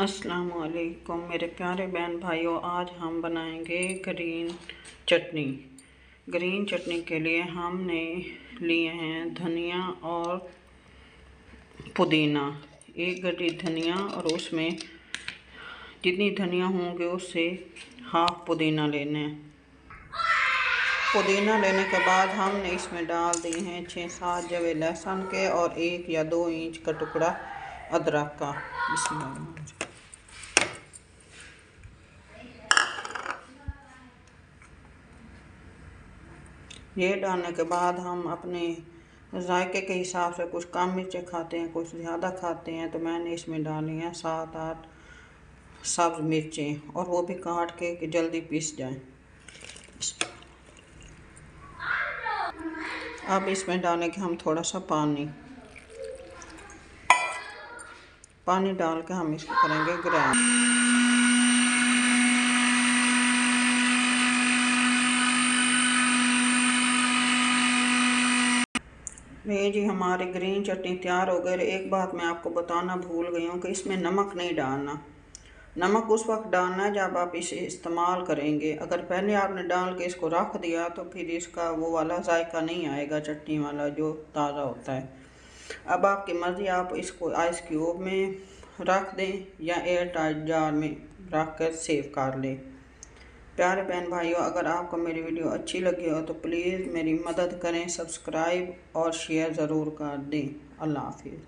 अस्सलाम वालेकुम मेरे प्यारे बहन भाइयों, आज हम बनाएंगे ग्रीन चटनी। ग्रीन चटनी के लिए हमने लिए हैं धनिया और पुदीना, एक गड्डी धनिया और उसमें जितनी धनिया होंगे उससे हाफ पुदीना लेना है। पुदीना लेने के बाद हमने इसमें डाल दिए हैं 6-7 जवे लहसुन के और 1 या 2 इंच का टुकड़ा अदरक का। ये डालने के बाद हम अपने जायके के हिसाब से कुछ कम मिर्चें खाते हैं, कुछ ज़्यादा खाते हैं, तो मैंने इसमें डाली हैं 7-8 सब्ज़ मिर्चें, और वो भी काट के कि जल्दी पीस जाएं। अब इसमें डालेंगे हम थोड़ा सा पानी डाल के हम इसको करेंगे ग्राइंड। ये जी हमारी ग्रीन चटनी तैयार हो गई। एक बात मैं आपको बताना भूल गई हूँ कि इसमें नमक नहीं डालना। नमक उस वक्त डालना है जब आप इसे इस्तेमाल करेंगे। अगर पहले आपने डाल के इसको रख दिया तो फिर इसका वो वाला जायका नहीं आएगा, चटनी वाला जो ताज़ा होता है। अब आपकी मर्ज़ी, आप इसको आइस क्यूब में रख दें या एयर टाइट जार में रख कर सेव कर लें। प्यारे बहन भाइयों, अगर आपको मेरी वीडियो अच्छी लगी हो तो प्लीज़ मेरी मदद करें, सब्सक्राइब और शेयर ज़रूर कर दें। अल्लाह हाफिज़।